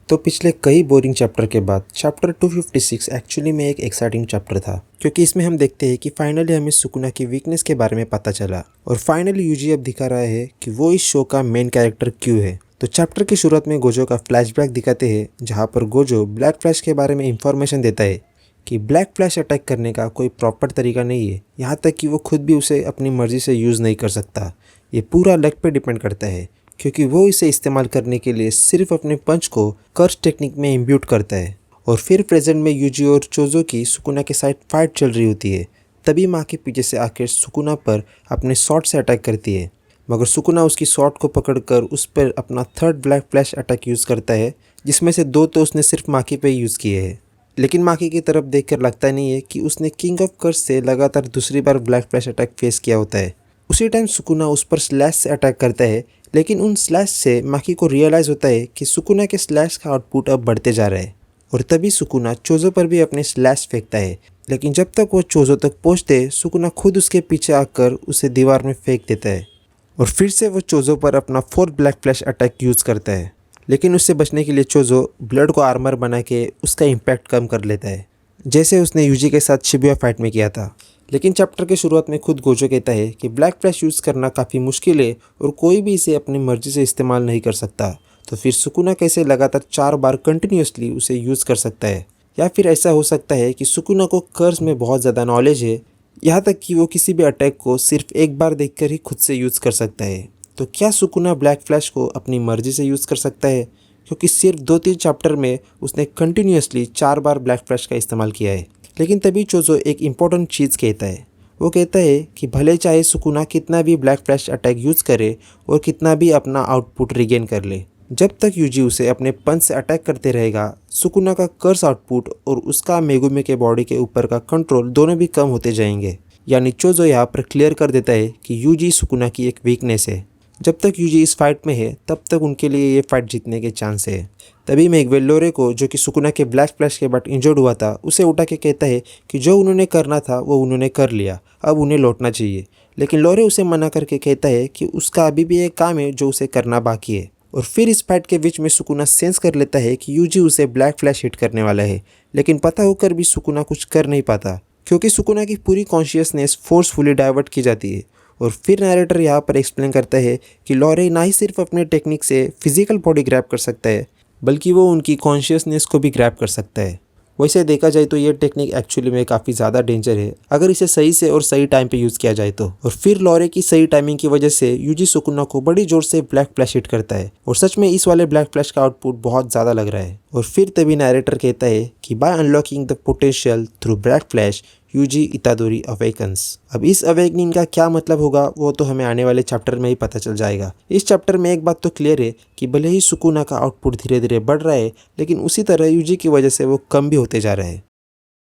तो पिछले कई बोरिंग चैप्टर के बाद चैप्टर 256 एक्चुअली में एक एक्साइटिंग चैप्टर था, क्योंकि इसमें हम देखते हैं कि फाइनली हमें सुकुना की वीकनेस के बारे में पता चला और फाइनली यूजी अब दिखा रहा है कि वो इस शो का मेन कैरेक्टर क्यों है। तो चैप्टर की शुरुआत में गोजो का फ्लैशबैक दिखाते हैं, जहाँ पर गोजो ब्लैक फ्लैश के बारे में इंफॉर्मेशन देता है कि ब्लैक फ्लैश अटैक करने का कोई प्रॉपर तरीका नहीं है, यहाँ तक कि वो खुद भी उसे अपनी मर्जी से यूज़ नहीं कर सकता। ये पूरा लक पे डिपेंड करता है, क्योंकि वो इसे इस्तेमाल करने के लिए सिर्फ अपने पंच को कर्स टेक्निक में इम्ब्यूट करता है। और फिर प्रेजेंट में यूजी और चोजो की सुकुना के साथ फाइट चल रही होती है। तभी माँ के पीछे से आकर सुकुना पर अपने शॉट से अटैक करती है, मगर सुकुना उसकी शॉट को पकड़कर उस पर अपना third black flash attack use करता है, जिसमें से 2 तो उसने सिर्फ माकी पे यूज़ किए हैं। लेकिन माकी की तरफ देखकर लगता नहीं है कि उसने किंग ऑफ कर्स से लगातार दूसरी बार ब्लैक फ्लैश अटैक फेस किया होता है। उसी टाइम सुकुना उस पर स्लैश से अटैक करता है, लेकिन उन स्लैश से माकी को रियलाइज़ होता है कि सुकुना के स्लैश का आउटपुट अब बढ़ते जा रहा है। और तभी सुकुना चोजो पर भी अपने स्लैश फेंकता है, लेकिन जब तक वो चोजो तक पहुँचते सुकुना खुद उसके पीछे आकर उसे दीवार में फेंक देता है। और फिर से वो चोजो पर अपना fourth black flash attack use करता है, लेकिन उससे बचने के लिए चोजो ब्लड को आर्मर बना के उसका इम्पैक्ट कम कर लेता है, जैसे उसने यूजी के साथ शिबुया फाइट में किया था। लेकिन चैप्टर के शुरुआत में खुद गोजो कहता है कि ब्लैक फ्लैश यूज़ करना काफ़ी मुश्किल है और कोई भी इसे अपनी मर्जी से इस्तेमाल नहीं कर सकता। तो फिर सुकुना कैसे लगातार 4 बार कंटिन्यूसली उसे यूज़ कर सकता है? या फिर ऐसा हो सकता है कि सुकुना को कर्स में बहुत ज़्यादा नॉलेज है, यहाँ तक कि वो किसी भी अटैक को सिर्फ एक बार देखकर ही खुद से यूज़ कर सकता है। तो क्या सुकुना ब्लैक फ्लैश को अपनी मर्जी से यूज़ कर सकता है? क्योंकि सिर्फ 2-3 चैप्टर में उसने कंटिन्यूसली 4 बार ब्लैक फ्लैश का इस्तेमाल किया है। लेकिन तभी चोजो एक इम्पॉर्टेंट चीज़ कहता है। वो कहता है कि भले चाहे सुकुना कितना भी ब्लैक फ्लैश अटैक यूज़ करे और कितना भी अपना आउटपुट रिगेन कर ले, जब तक यूजी उसे अपने पंच से अटैक करते रहेगा, सुकुना का कर्स आउटपुट और उसका मेगुमे के बॉडी के ऊपर का कंट्रोल दोनों भी कम होते जाएंगे। यानी चोजो यहाँ पर क्लियर कर देता है कि यूजी सुकुना की एक वीकनेस है। जब तक यूजी इस फाइट में है तब तक उनके लिए ये फाइट जीतने के चांस है। तभी मैगवेल लोरे को, जो कि सुकुना के ब्लैक फ्लैश के बाद इंजर्ड हुआ था, उसे उठा के कहता है कि जो उन्होंने करना था वो उन्होंने कर लिया, अब उन्हें लौटना चाहिए। लेकिन लोरे उसे मना करके कहता है कि उसका अभी भी एक काम है जो उसे करना बाकी है। और फिर इस फाइट के बीच में सुकुना सेंस कर लेता है कि यूजी उसे ब्लैक फ्लैश हिट करने वाला है, लेकिन पता होकर भी सुकुना कुछ कर नहीं पाता, क्योंकि सुकुना की पूरी कॉन्शियसनेस फोर्सफुली डाइवर्ट की जाती है। और फिर नैरेटर यहाँ पर एक्सप्लेन करता है कि लोरे ना ही सिर्फ अपने टेक्निक से फिजिकल बॉडी ग्रैब कर सकता है, बल्कि वो उनकी कॉन्शियसनेस को भी ग्रैब कर सकता है। वैसे देखा जाए तो ये टेक्निक एक्चुअली में काफ़ी ज़्यादा डेंजर है अगर इसे सही से और सही टाइम पे यूज़ किया जाए तो। और फिर लोरे की सही टाइमिंग की वजह से यूजी सुकुना को बड़ी जोर से ब्लैक फ्लैश हिट करता है, और सच में इस वाले ब्लैक फ्लैश का आउटपुट बहुत ज़्यादा लग रहा है। और फिर तभी नैरेटर कहता है कि by unlocking the potential through black flash Yuji Itadori awakens. अब इस अवेकनिंग का क्या मतलब होगा वो तो हमें आने वाले चैप्टर में ही पता चल जाएगा। इस चैप्टर में एक बात तो क्लियर है कि भले ही सुकुना का आउटपुट धीरे धीरे बढ़ रहा है, लेकिन उसी तरह यूजी की वजह से वो कम भी होते जा रहा है।